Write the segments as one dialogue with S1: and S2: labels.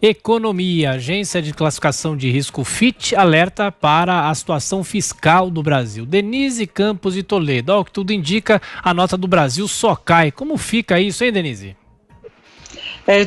S1: Economia. A agência de classificação de risco Fitch alerta para a situação fiscal do Brasil. Denise Campos e Toledo. Ao que tudo indica, a nota do Brasil só cai. Como fica isso, hein, Denise?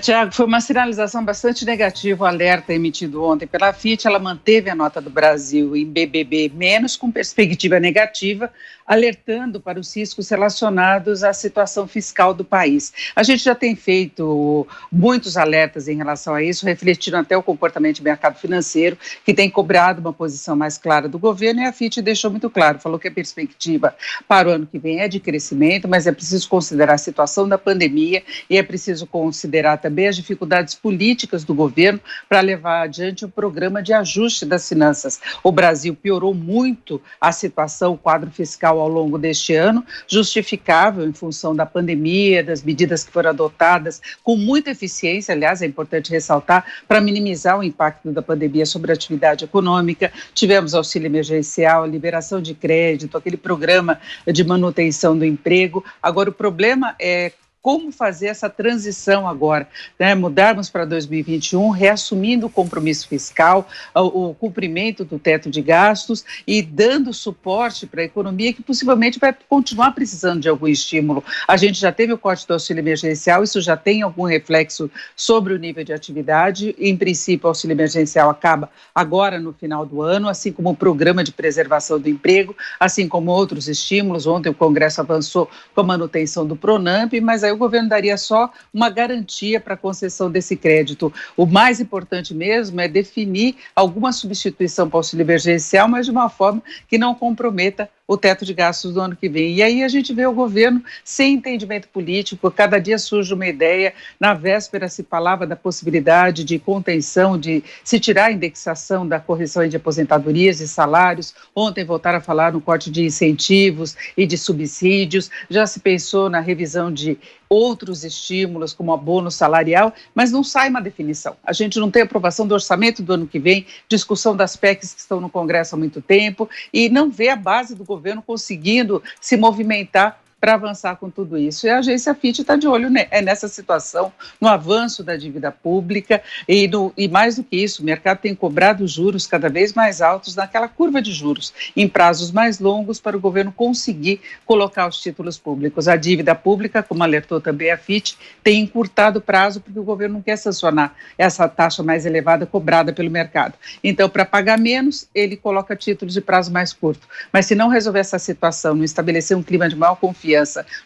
S2: Tiago, foi uma sinalização bastante negativa o alerta emitido ontem pela Fitch. Ela manteve a nota do Brasil em BBB-, com perspectiva negativa, alertando para os riscos relacionados à situação fiscal do país. A gente já tem feito muitos alertas em relação a isso, refletindo até o comportamento do mercado financeiro, que tem cobrado uma posição mais clara do governo, e a Fitch deixou muito claro, falou que a perspectiva para o ano que vem é de crescimento, mas é preciso considerar a situação da pandemia e é preciso considerar também as dificuldades políticas do governo para levar adiante o programa de ajuste das finanças. O Brasil piorou muito a situação, o quadro fiscal ao longo deste ano, justificável em função da pandemia, das medidas que foram adotadas com muita eficiência, aliás, é importante ressaltar, para minimizar o impacto da pandemia sobre a atividade econômica. Tivemos auxílio emergencial, liberação de crédito, aquele programa de manutenção do emprego. Agora, o problema é como fazer essa transição agora, né? Mudarmos para 2021, reassumindo o compromisso fiscal, o cumprimento do teto de gastos e dando suporte para a economia que possivelmente vai continuar precisando de algum estímulo. A gente já teve o corte do auxílio emergencial, isso já tem algum reflexo sobre o nível de atividade. Em princípio, o auxílio emergencial acaba agora no final do ano, assim como o programa de preservação do emprego, assim como outros estímulos. Ontem o Congresso avançou com a manutenção do Pronamp, mas aí o governo daria só uma garantia para a concessão desse crédito. O mais importante mesmo é definir alguma substituição para o auxílio emergencial, mas de uma forma que não comprometa o teto de gastos do ano que vem. E aí a gente vê o governo sem entendimento político, cada dia surge uma ideia, na véspera se falava da possibilidade de contenção, de se tirar a indexação da correção de aposentadorias e salários, ontem voltaram a falar no corte de incentivos e de subsídios, já se pensou na revisão de outros estímulos, como abono salarial, mas não sai uma definição. A gente não tem aprovação do orçamento do ano que vem, discussão das PECs que estão no Congresso há muito tempo, e não vê a base do governo conseguindo se movimentar para avançar com tudo isso. E a agência Fitch está de olho nessa situação, no avanço da dívida pública e mais do que isso, o mercado tem cobrado juros cada vez mais altos naquela curva de juros, em prazos mais longos para o governo conseguir colocar os títulos públicos. A dívida pública, como alertou também a Fitch, tem encurtado o prazo porque o governo não quer sancionar essa taxa mais elevada cobrada pelo mercado. Então, para pagar menos, ele coloca títulos de prazo mais curto. Mas se não resolver essa situação, não estabelecer um clima de maior confiança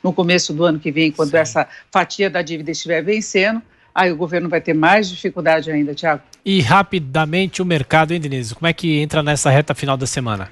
S2: no começo do ano que vem, quando essa fatia da dívida estiver vencendo, aí o governo vai ter mais dificuldade ainda, Tiago.
S1: E rapidamente o mercado, hein, Denise? Como é que entra nessa reta final da semana?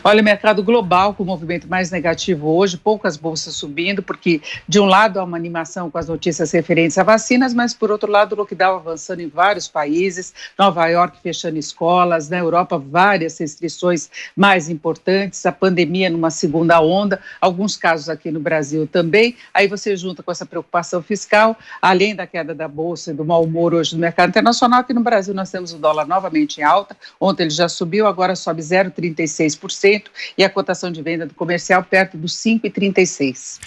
S2: Olha, o mercado global com o movimento mais negativo hoje, poucas bolsas subindo, porque de um lado há uma animação com as notícias referentes a vacinas, mas por outro lado o lockdown avançando em vários países, Nova York fechando escolas, na Europa várias restrições mais importantes, a pandemia numa segunda onda, alguns casos aqui no Brasil também. Aí você junta com essa preocupação fiscal, além da queda da bolsa e do mau humor hoje no mercado internacional, aqui no Brasil nós temos o dólar novamente em alta, ontem ele já subiu, agora sobe 0,36%, e a cotação de venda do comercial perto dos 5,36.